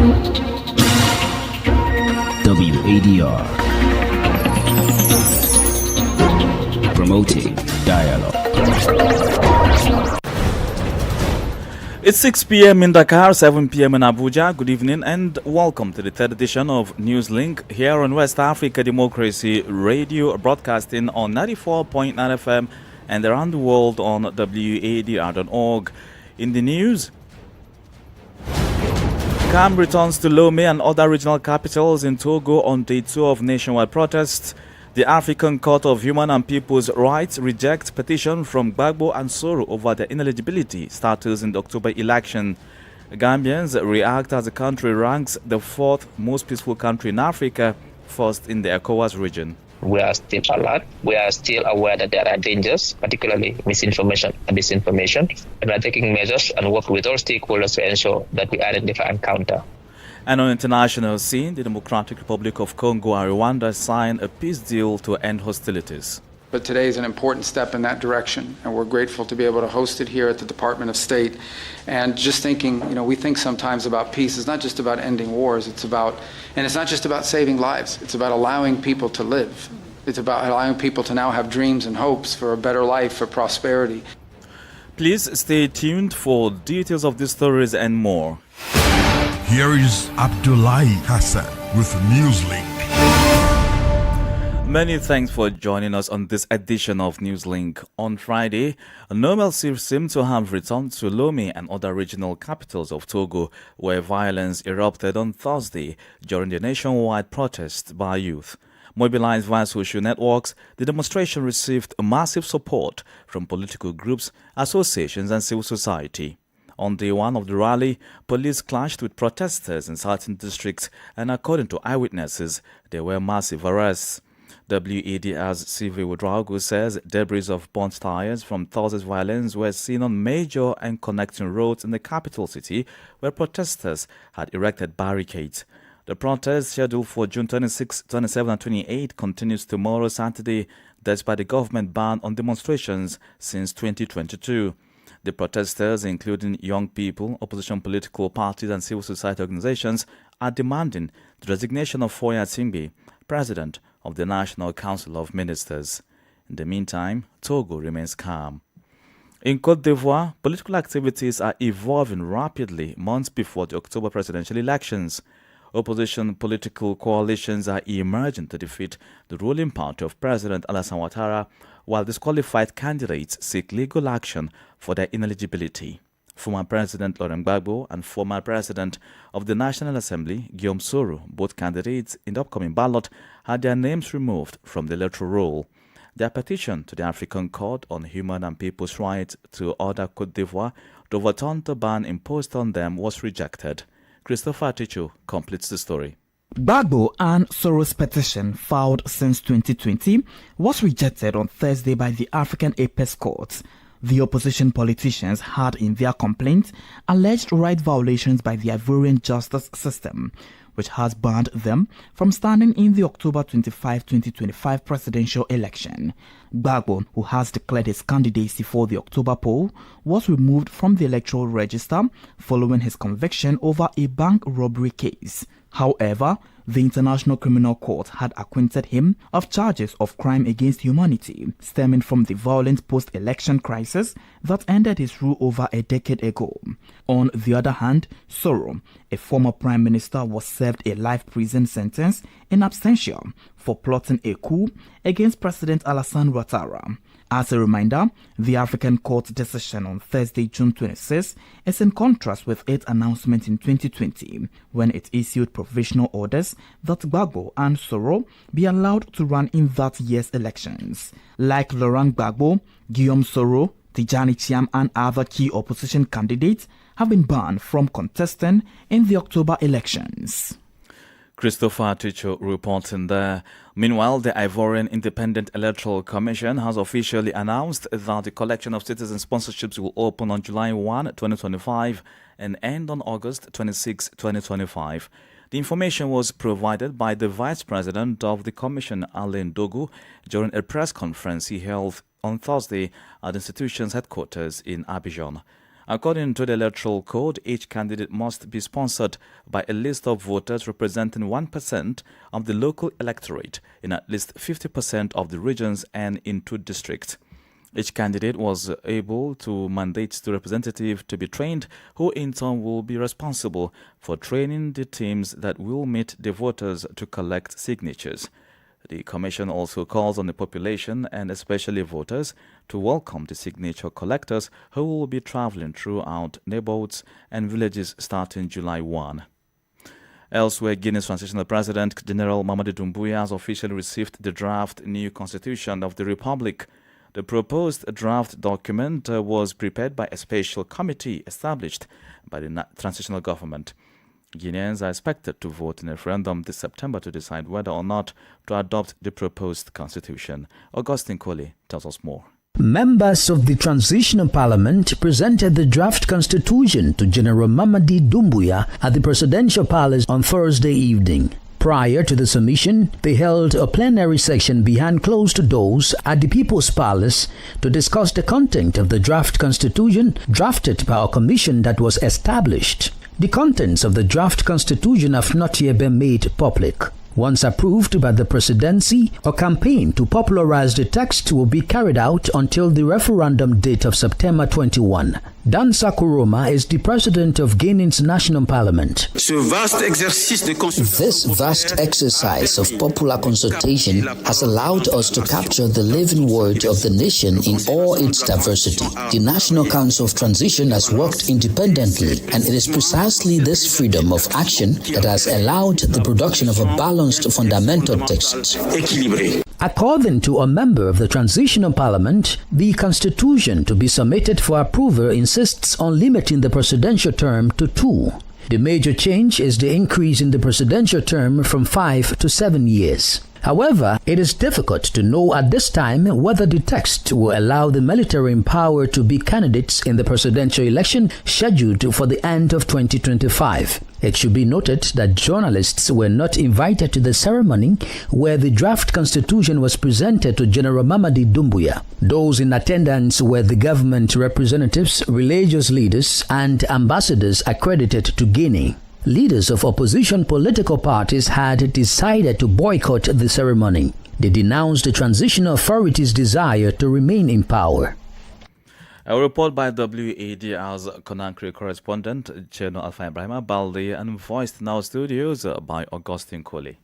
WADR, promoting dialogue. It's 6 p.m. in Dakar, 7 p.m. in Abuja. Good evening and welcome to the third edition of Newslink here on West Africa Democracy Radio, broadcasting on 94.9 FM and around the world on wadr.org. In the news, calm returns to Lomé and other regional capitals in Togo on day 2 of nationwide protests. The African Court of Human and People's Rights rejects petition from Gbagbo and Soro over their ineligibility status in the October election. Gambians react as the country ranks the 4th most peaceful country in Africa, first in the ECOWAS region. We are still alert. We are still aware that there are dangers, particularly misinformation and disinformation, and we are taking measures and work with all stakeholders to ensure that we identify and counter. And on international scene, the Democratic Republic of Congo and Rwanda signed a peace deal to end hostilities. But today is an important step in that direction, and we're grateful to be able to host it here at the Department of State. And just thinking, we think sometimes about peace. It's not just about ending wars. It's not just about saving lives. It's about allowing people to live. It's about allowing people to now have dreams and hopes for a better life, for prosperity. Please stay tuned for details of these stories and more. Here is Abdullahi Hassan with Newslink. Many thanks for joining us on this edition of Newslink. On Friday, normalcy seemed to have returned to Lomé and other regional capitals of Togo, where violence erupted on Thursday during the nationwide protest by youth. Mobilized via social networks, the demonstration received massive support from political groups, associations and civil society. On day 1 of the rally, police clashed with protesters in certain districts, and according to eyewitnesses, there were massive arrests. WADR's Sylvie Ouedraogo says debris of burnt tires from Thursday's violence were seen on major and connecting roads in the capital city, where protesters had erected barricades. The protest, scheduled for June 26, 27 and 28, continues tomorrow, Saturday, despite the government ban on demonstrations since 2022. The protesters, including young people, opposition political parties and civil society organizations, are demanding the resignation of Foya Tingbe, president of the National Council of Ministers. In the meantime, Togo remains calm. In Côte d'Ivoire, political activities are evolving rapidly months before the October presidential elections. Opposition political coalitions are emerging to defeat the ruling party of President Alassane Ouattara, while disqualified candidates seek legal action for their ineligibility. Former President Laurent Gbagbo and former President of the National Assembly, Guillaume Soro, both candidates in the upcoming ballot, had their names removed from the electoral roll. Their petition to the African Court on Human and People's Rights to order Côte d'Ivoire to overturn the ban imposed on them was rejected. Christopher Ticho completes the story. Gbagbo and Soro's petition, filed since 2020, was rejected on Thursday by the African Apex Court. The opposition politicians had in their complaint alleged right violations by the Ivorian justice system, which has banned them from standing in the October 25, 2025 presidential election. Gbagbo, who has declared his candidacy for the October poll, was removed from the electoral register following his conviction over a bank robbery case. However, the International Criminal Court had acquitted him of charges of crime against humanity stemming from the violent post-election crisis that ended his rule over a decade ago. On the other hand, Soro, a former prime minister, was served a life prison sentence in absentia for plotting a coup against President Alassane Ouattara. As a reminder, the African Court decision on Thursday, June 26, is in contrast with its announcement in 2020, when it issued provisional orders that Gbagbo and Soro be allowed to run in that year's elections. Like Laurent Gbagbo, Guillaume Soro, Tijani Chiam and other key opposition candidates have been banned from contesting in the October elections. Christopher Ticho reporting there. Meanwhile, the Ivorian Independent Electoral Commission has officially announced that the collection of citizen sponsorships will open on July 1, 2025 and end on August 26, 2025. The information was provided by the Vice President of the Commission, Alain Dogu, during a press conference he held on Thursday at the institution's headquarters in Abidjan. According to the Electoral Code, each candidate must be sponsored by a list of voters representing 1% of the local electorate in at least 50% of the regions and in 2 districts. Each candidate was able to mandate the representative to be trained, who in turn will be responsible for training the teams that will meet the voters to collect signatures. The Commission also calls on the population, and especially voters, to welcome the signature collectors who will be traveling throughout neighborhoods and villages starting July 1. Elsewhere, Guinea's Transitional President, General Mamadi Doumbouya, has officially received the draft new constitution of the Republic. The proposed draft document was prepared by a special committee established by the transitional government. Guineans are expected to vote in a referendum this September to decide whether or not to adopt the proposed constitution. Augustine Colley tells us more. Members of the Transitional Parliament presented the draft constitution to General Mamadi Doumbouya at the Presidential Palace on Thursday evening. Prior to the submission, they held a plenary session behind closed doors at the People's Palace to discuss the content of the draft constitution drafted by a commission that was established. The contents of the draft constitution have not yet been made public. Once approved by the presidency, a campaign to popularize the text will be carried out until the referendum date of September 21. Dan Sakuroma is the president of Guinea's National Parliament. This vast exercise of popular consultation has allowed us to capture the living word of the nation in all its diversity. The National Council of Transition has worked independently, and it is precisely this freedom of action that has allowed the production of a balanced fundamental text. According to a member of the Transitional Parliament, the constitution to be submitted for approval insists on limiting the presidential term to 2. The major change is the increase in the presidential term from 5 to 7 years. However, it is difficult to know at this time whether the text will allow the military in power to be candidates in the presidential election scheduled for the end of 2025. It should be noted that journalists were not invited to the ceremony where the draft constitution was presented to General Mamadi Doumbouya. Those in attendance were the government representatives, religious leaders, and ambassadors accredited to Guinea. Leaders of opposition political parties had decided to boycott the ceremony. They denounced the transitional authorities' desire to remain in power. A report by WADR's Conakry correspondent, Cheno Alfa Ibrahima Balde, and voiced in our studios by Augustine Colley.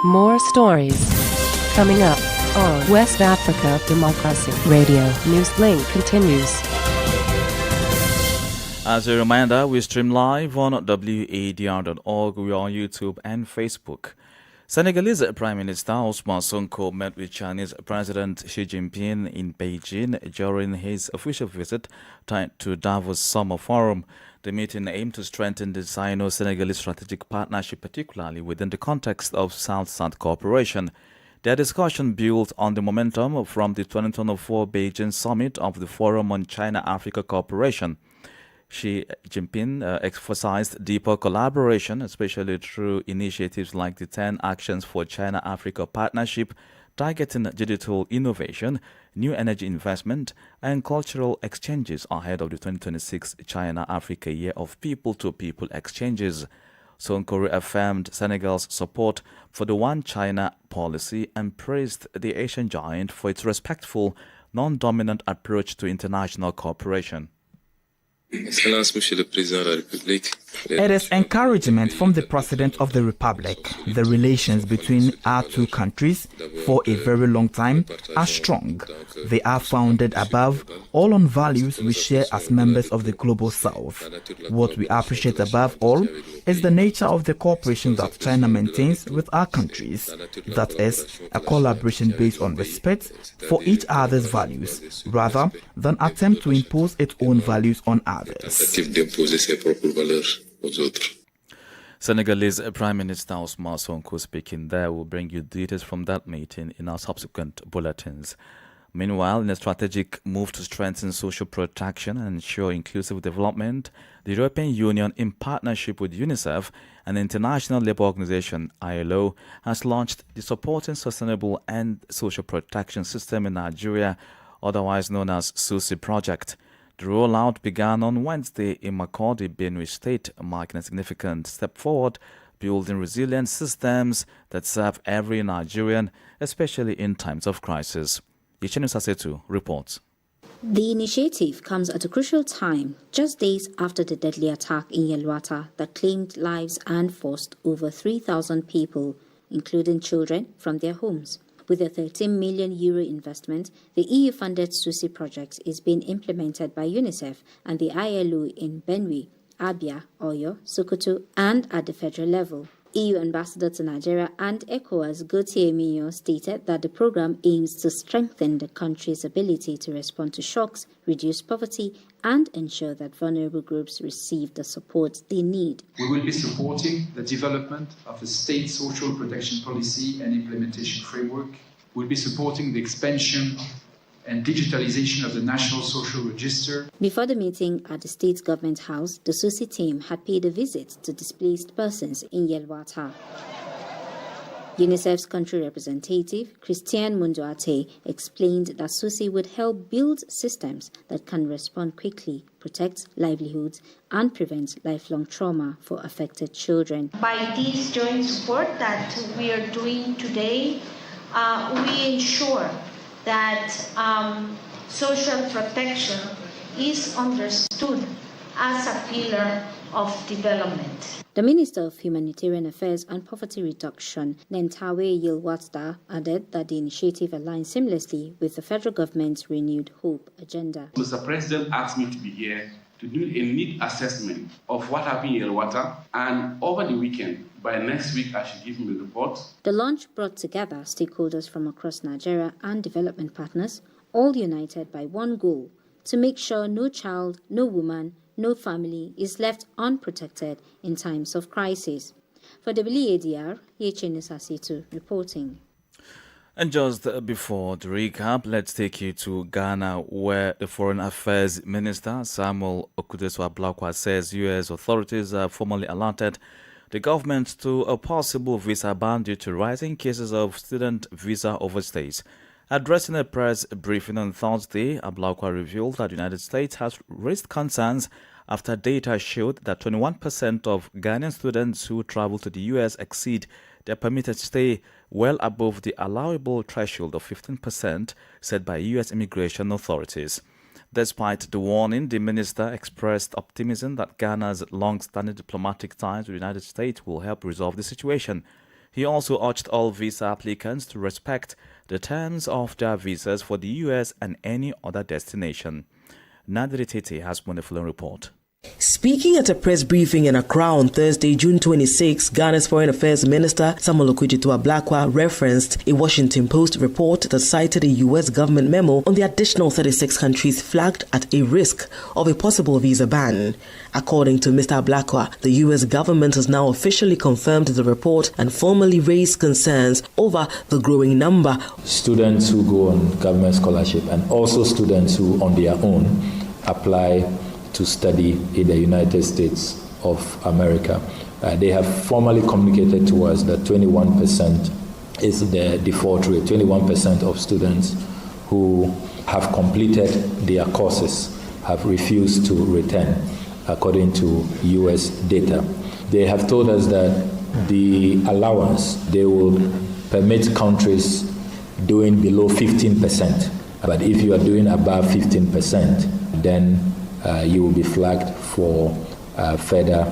More stories coming up on West Africa Democracy Radio. Newslink continues. As a reminder, we stream live on wadr.org. We are on YouTube and Facebook. Senegalese Prime Minister Ousmane Sonko met with Chinese President Xi Jinping in Beijing during his official visit tied to Davos Summer Forum. The meeting aimed to strengthen the Sino-Senegalese strategic partnership, particularly within the context of South-South cooperation. Their discussion built on the momentum from the 2024 Beijing summit of the Forum on China-Africa Cooperation. Xi Jinping emphasized deeper collaboration, especially through initiatives like the 10 Actions for China-Africa Partnership, targeting digital innovation, new energy investment, and cultural exchanges ahead of the 2026 China-Africa Year of People-to-People Exchanges. Sonko reaffirmed Senegal's support for the One China policy and praised the Asian giant for its respectful, non-dominant approach to international cooperation. It is encouragement from the President of the Republic. The relations between our two countries for a very long time are strong. They are founded above all on values we share as members of the Global South. What we appreciate above all is the nature of the cooperation that China maintains with our countries. That is, a collaboration based on respect for each other's values, rather than attempt to impose its own values on others. Senegalese Prime Minister Ousmane Sonko speaking there. Will bring you details from that meeting in our subsequent bulletins. Meanwhile, in a strategic move to strengthen social protection and ensure inclusive development, the European Union, in partnership with UNICEF and the International Labour Organization (ILO), has launched the Supporting Sustainable and Social Protection System in Nigeria, otherwise known as SUSI project. The rollout began on Wednesday in Makurdi, Benue State, marking a significant step forward, building resilient systems that serve every Nigerian, especially in times of crisis. Ichenu Sasetu reports. The initiative comes at a crucial time, just days after the deadly attack in Yelwata that claimed lives and forced over 3,000 people, including children, from their homes. With a €13 million investment, the EU-funded SUSI project is being implemented by UNICEF and the ILO in Benue, Abia, Oyo, Sokoto, and at the federal level. EU Ambassador to Nigeria and ECOWAS Gautier Mignot stated that the program aims to strengthen the country's ability to respond to shocks, reduce poverty, and ensure that vulnerable groups receive the support they need. We will be supporting the development of a state social protection policy and implementation framework. We'll be supporting the expansion and digitalization of the National Social Register. Before the meeting at the state government house, the SUSI team had paid a visit to displaced persons in Yelwata. UNICEF's country representative, Christiane Munduate, explained that SUSI would help build systems that can respond quickly, protect livelihoods, and prevent lifelong trauma for affected children. By this joint support that we are doing today, we ensure that social protection is understood as a pillar of development. The Minister of Humanitarian Affairs and Poverty Reduction, Nentawe Yilwatda, added that the initiative aligns seamlessly with the federal government's renewed hope agenda. Mr. President asked me to be here to do a need assessment of what happened in Yelwata, and over the weekend, by next week, I should give him a report. The launch brought together stakeholders from across Nigeria and development partners, all united by one goal: to make sure no child, no woman, no family is left unprotected in times of crisis. For WADR, Ichenu Sasetu reporting. And just before the recap, let's take you to Ghana, where the Foreign Affairs Minister, Samuel Okudzeto-Ablakwa, says U.S. authorities have formally alerted the government to a possible visa ban due to rising cases of student visa overstays. Addressing a press briefing on Thursday, Ablakwa revealed that the United States has raised concerns after data showed that 21% of Ghanaian students who travel to the U.S. exceed their permitted stay well above the allowable threshold of 15% set by U.S. immigration authorities. Despite the warning, the minister expressed optimism that Ghana's long-standing diplomatic ties with the United States will help resolve the situation. He also urged all visa applicants to respect the terms of their visas for the U.S. and any other destination. Nadiri Tete has one following report. Speaking at a press briefing in Accra on Thursday, June 26, Ghana's Foreign Affairs Minister Samuel Okudzeto-Ablakwa referenced a Washington Post report that cited a U.S. government memo on the additional 36 countries flagged at a risk of a possible visa ban. According to Mr. Ablakwa, the U.S. government has now officially confirmed the report and formally raised concerns over the growing number. Students who go on government scholarship and also students who on their own apply to study in the United States of America. They have formally communicated to us that 21% is the default rate. 21% of students who have completed their courses have refused to return, according to US data. They have told us that the allowance, they will permit countries doing below 15%. But if you are doing above 15%, then you will be flagged for further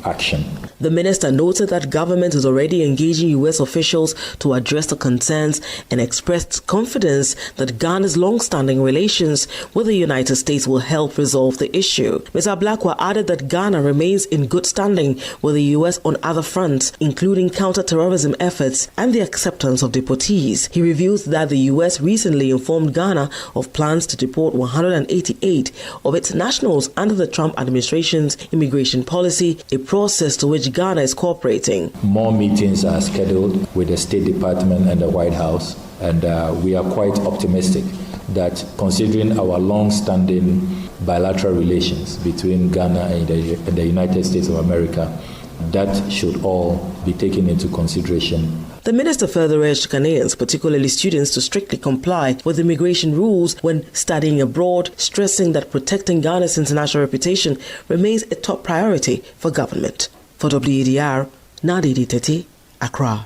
action. The minister noted that government is already engaging U.S. officials to address the concerns and expressed confidence that Ghana's long-standing relations with the United States will help resolve the issue. Mr. Ablakwa added that Ghana remains in good standing with the U.S. on other fronts, including counter-terrorism efforts and the acceptance of deportees. He reveals that the U.S. recently informed Ghana of plans to deport 188 of its nationals under the Trump administration's immigration policy, a process to which Ghana is cooperating. More meetings are scheduled with the State Department and the White House, and we are quite optimistic that, considering our long-standing bilateral relations between Ghana and the United States of America, That should all be taken into consideration. The minister further urged Ghanaians, particularly students, to strictly comply with immigration rules when studying abroad, stressing that protecting Ghana's international reputation remains a top priority for government. For WADR, Nadidi Teti, Accra.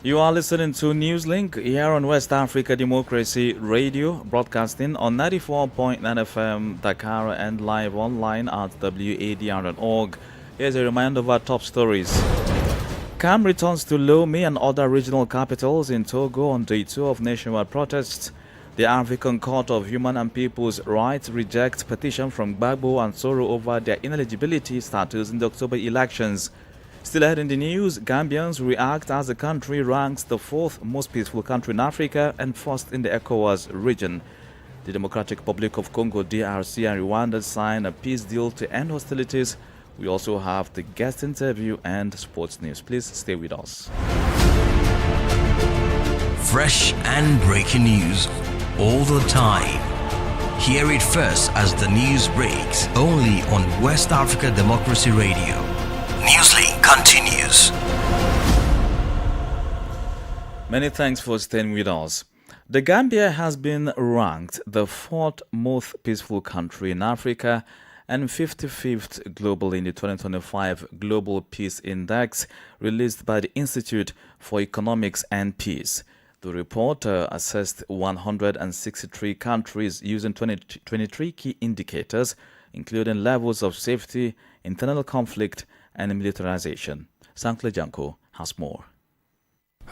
You are listening to Newslink here on West Africa Democracy Radio, broadcasting on 94.9 FM Dakar and live online at wadr.org. Here's a reminder of our top stories. CAM returns to Lomé and other regional capitals in Togo on day 2 of nationwide protests. The African Court of Human and People's Rights rejects petition from Gbagbo and Soro over their ineligibility status in the October elections. Still ahead in the news, Gambians react as the country ranks the 4th most peaceful country in Africa and 1st in the ECOWAS region. The Democratic Republic of Congo, DRC, and Rwanda sign a peace deal to end hostilities. We also have the guest interview and sports news. Please stay with us. Fresh and breaking news all the time. Hear it first as the news breaks, only on West Africa Democracy Radio. Newslink continues. Many thanks for staying with us. The Gambia has been ranked the 4th most peaceful country in Africa and 55th globally in the 2025 Global Peace Index released by the Institute for Economics and Peace. The report assessed 163 countries using 23 key indicators, including levels of safety, internal conflict, and militarization. Sankle Janko has more.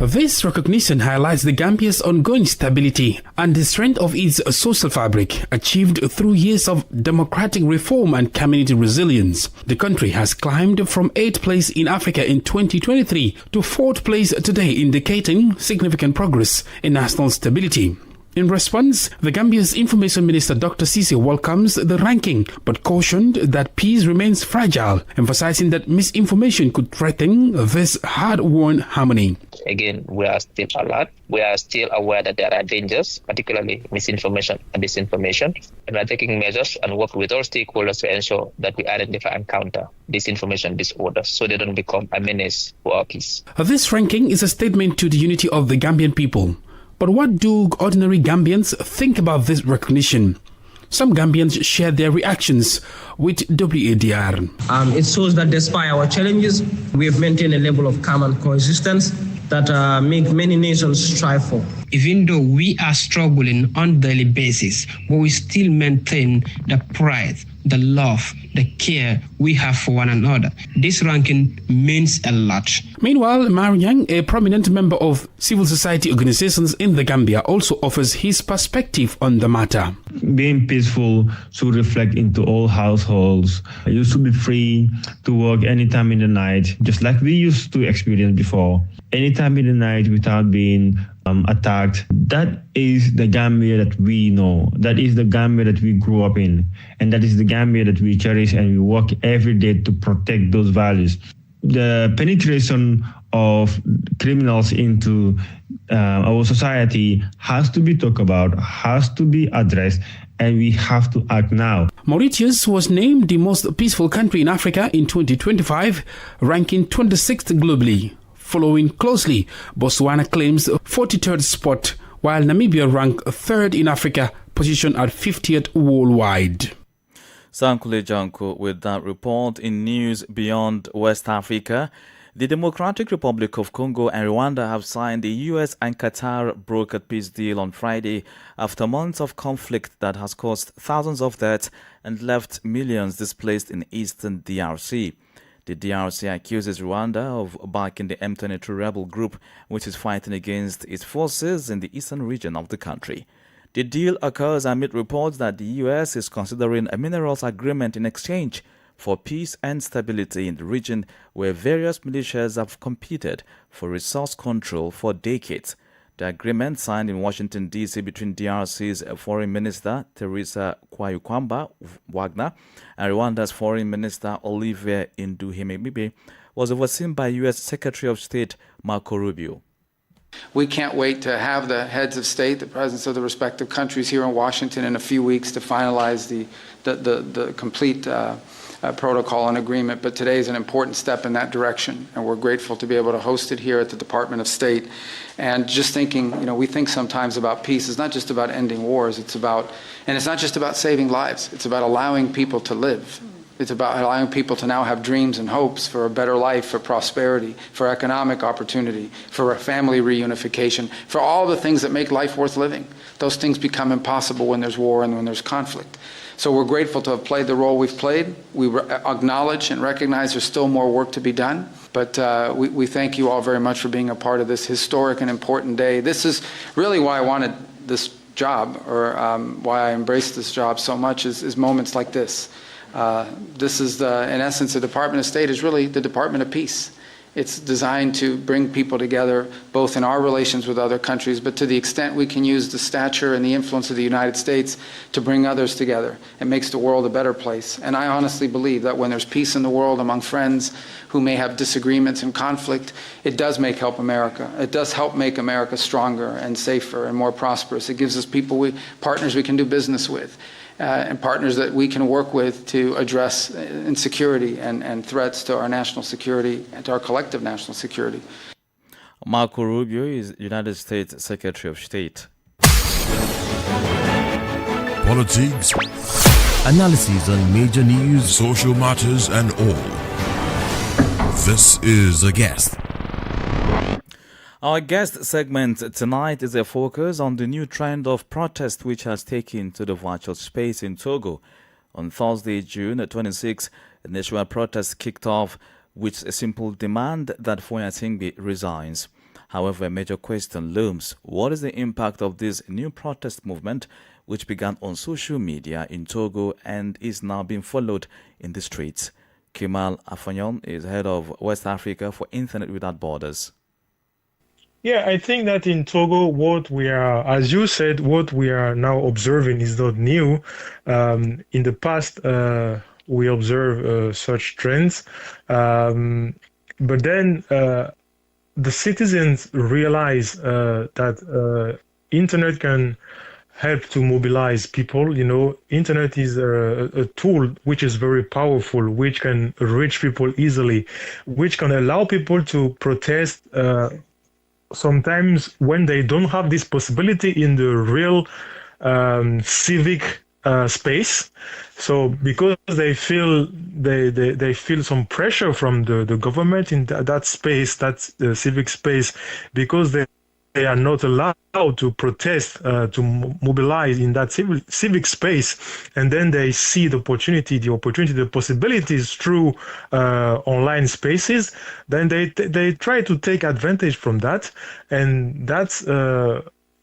This recognition highlights the Gambia's ongoing stability and the strength of its social fabric, achieved through years of democratic reform and community resilience. The country has climbed from 8th place in Africa in 2023 to 4th place today, indicating significant progress in national stability. In response, the Gambia's Information Minister Dr. Cisse welcomes the ranking, but cautioned that peace remains fragile, emphasizing that misinformation could threaten this hard-won harmony. Again, we are still alert. We are still aware that there are dangers, particularly misinformation and disinformation, and we are taking measures and work with all stakeholders to ensure that we identify and counter disinformation disorders so they don't become a menace for our peace. This ranking is a statement to the unity of the Gambian people. But what do ordinary Gambians think about this recognition? Some Gambians share their reactions with WADR. It shows that despite our challenges, we have maintained a level of calm and coexistence that make many nations strive for. Even though we are struggling on a daily basis, but we still maintain the pride, the love, the care we have for one another. This ranking means a lot. Meanwhile, Mariang, a prominent member of civil society organizations in the Gambia, also offers his perspective on the matter. Being peaceful should reflect into all households. You should be free to work anytime in the night, just like we used to experience before. Anytime in the night without being attacked. That is the Gambia that we know. That is the Gambia that we grew up in. And that is the Gambia that we cherish and we work every day to protect those values. The penetration of criminals into our society has to be talked about, has to be addressed, and we have to act now. Mauritius was named the most peaceful country in Africa in 2025, ranking 26th globally. Following closely, Botswana claims 43rd spot, while Namibia ranked 3rd in Africa, positioned at 50th worldwide. Sankule Janko with that report. In news beyond West Africa, the Democratic Republic of Congo and Rwanda have signed the US and Qatar brokered peace deal on Friday after months of conflict that has caused thousands of deaths and left millions displaced in eastern DRC. The DRC accuses Rwanda of backing the M23 rebel group, which is fighting against its forces in the eastern region of the country. The deal occurs amid reports that the U.S. is considering a minerals agreement in exchange for peace and stability in the region where various militias have competed for resource control for decades. The agreement signed in Washington, D.C. between DRC's Foreign Minister Teresa Kwayukwamba Wagner and Rwanda's Foreign Minister Olivier Nduhimana was overseen by U.S. Secretary of State Marco Rubio. We can't wait to have the heads of state, the presidents of the respective countries here in Washington in a few weeks to finalize the complete protocol and agreement, but today is an important step in that direction, and we're grateful to be able to host it here at the Department of State. And just thinking, we think sometimes about peace. It's not just about ending wars. It's not just about saving lives. It's about allowing people to live. It's about allowing people to now have dreams and hopes for a better life, for prosperity, for economic opportunity, for a family reunification, for all the things that make life worth living. Those things become impossible when there's war and when there's conflict. So we're grateful to have played the role we've played. We acknowledge and recognize there's still more work to be done. But we thank you all very much for being a part of this historic and important day. This is really why I wanted this job, or why I embraced this job so much, is moments like this. This is, in essence, the Department of State is really the Department of Peace. It's designed to bring people together, both in our relations with other countries, but to the extent we can use the stature and the influence of the United States to bring others together. It makes the world a better place. And I honestly believe that when there's peace in the world among friends who may have disagreements and conflict, it does help America. It does help make America stronger and safer and more prosperous. It gives us partners we can do business with. And partners that we can work with to address insecurity and threats to our national security and to our collective national security. Marco Rubio is United States Secretary of State. Politics, Analysis on major news, social matters, and all. This is A Guest. Our guest segment tonight is a focus on the new trend of protest which has taken to the virtual space in Togo. On Thursday, June 26, a national protest kicked off with a simple demand that Foya Tingbe resigns. However, a major question looms. What is the impact of this new protest movement, which began on social media in Togo and is now being followed in the streets? Kemal Afanyon is head of West Africa for Internet Without Borders. Yeah, I think that in Togo, as you said, what we are now observing is not new. In the past, we observe such trends. But then the citizens realize that internet can help to mobilize people. Internet is a tool which is very powerful, which can reach people easily, which can allow people to protest sometimes when they don't have this possibility in the real civic space. So because they feel they feel some pressure from the government in that space, that civic space, because they are not allowed to protest, to mobilize in that civic space, and then they see the possibilities through online spaces, then they try to take advantage from that. And that's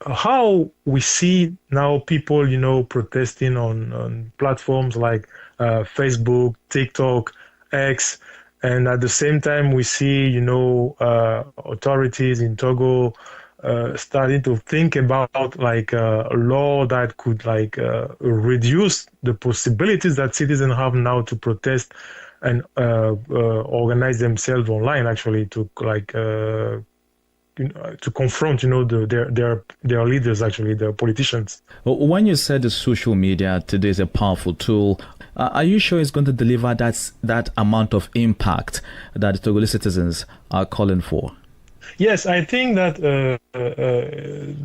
how we see now people, protesting on platforms like Facebook, TikTok, X, and at the same time we see, authorities in Togo starting to think about a law that could reduce the possibilities that citizens have now to protest and organize themselves online, actually, to confront their leaders, actually, their politicians. When you said the social media today is a powerful tool, are you sure it's going to deliver that amount of impact that the Togolese citizens are calling for? Yes, I think that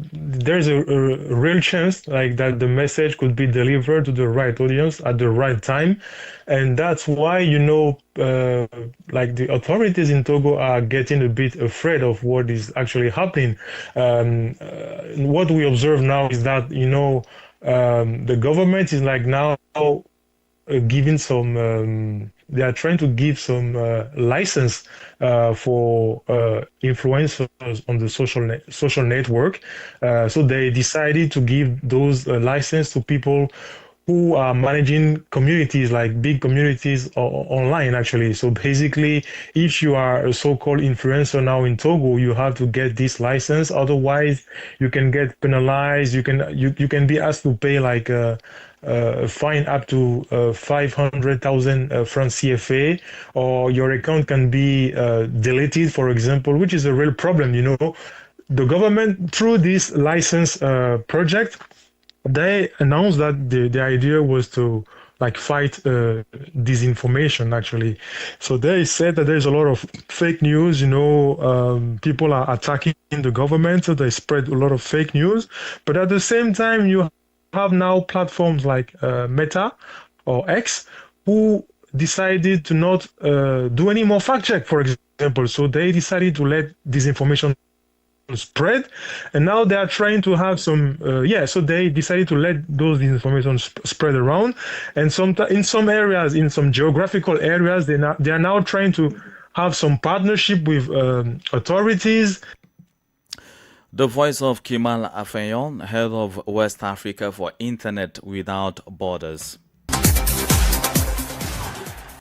there's a real chance that the message could be delivered to the right audience at the right time. And that's why, the authorities in Togo are getting a bit afraid of what is actually happening. What we observe now is that, the government is now giving some... they are trying to give some license for influencers on the social network. So they decided to give those license to people who are managing communities, like big communities online, actually. So basically, if you are a so-called influencer now in Togo, you have to get this license. Otherwise, you can get penalized. You can be asked to pay a fine up to 500,000 francs CFA, or your account can be deleted, for example, which is a real problem. The government, through this license project, they announced that the idea was to fight disinformation, actually. So they said that there's a lot of fake news, people are attacking the government, so they spread a lot of fake news. But at the same time, you have now platforms like Meta or X who decided to not do any more fact check, for example. So they decided to let disinformation spread, and now they are trying to have some so they decided to let those information spread around, and in some areas, in some geographical areas, they are now trying to have some partnership with authorities. The voice of Kimal Afeyon, head of West Africa for Internet Without Borders.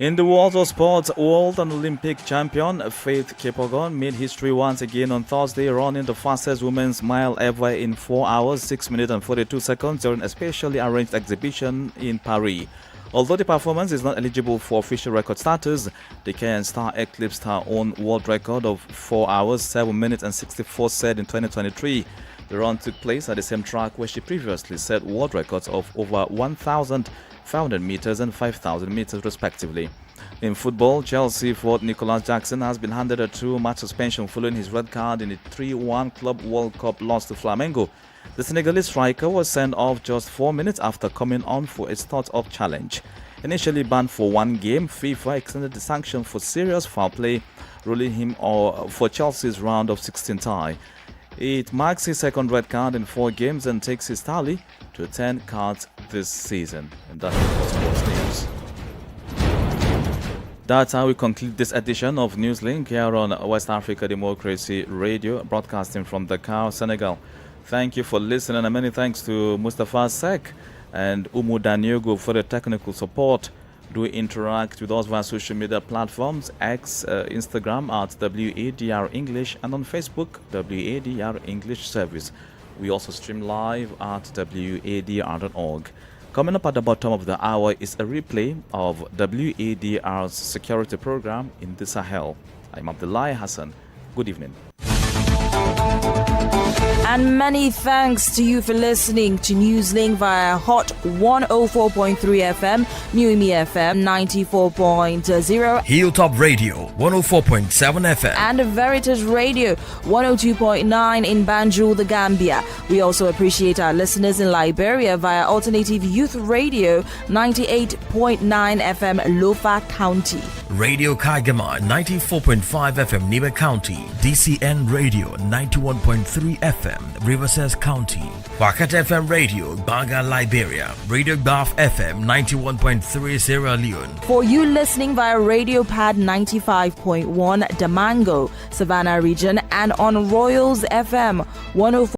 In the world of sports, world and Olympic champion Faith Kipyegon made history once again on Thursday, running the fastest women's mile ever in 4 hours, 6 minutes and 42 seconds during a specially arranged exhibition in Paris. Although the performance is not eligible for official record status, the Kenyan star eclipsed her own world record of 4 hours, 7 minutes and 64 seconds in 2023. The run took place at the same track where she previously set world records of over 1,500 meters and 5,000 meters respectively. In football, Chelsea forward Nicolas Jackson has been handed a 2-match suspension following his red card in the 3-1 Club World Cup loss to Flamengo. The Senegalese striker was sent off just 4 minutes after coming on for a start-up challenge. Initially banned for 1 game, FIFA extended the sanction for serious foul play, ruling him for Chelsea's round of 16 tie. It marks his second red card in 4 games and takes his tally to 10 cards this season. And that's it for sports news. That's how we conclude this edition of Newslink here on West Africa Democracy Radio, broadcasting from Dakar, Senegal. Thank you for listening, and many thanks to Mustafa Sek and Umu Daniogo for the technical support. Do interact with us via social media platforms, X, Instagram at WADR English, and on Facebook, WADR English Service. We also stream live at WADR.org. Coming up at the bottom of the hour is a replay of WADR's security program in the Sahel. I'm Abdullahi Hassan. Good evening. And many thanks to you for listening to Newslink via Hot 104.3 FM, Newmi FM 94.0, Hilltop Radio 104.7 FM, and Veritas Radio 102.9 in Banjul, the Gambia. We also appreciate our listeners in Liberia via Alternative Youth Radio 98.9 FM, Lofa County, Radio Kagama 94.5 FM, Nibe County, DCN Radio 91.3 FM, Riverside County, Wakat FM Radio, Baga, Liberia, Radio Gulf FM 91.3 Sierra Leone. For you listening via Radio Pad 95.1 Damango, Savannah region, and on Royals FM 104.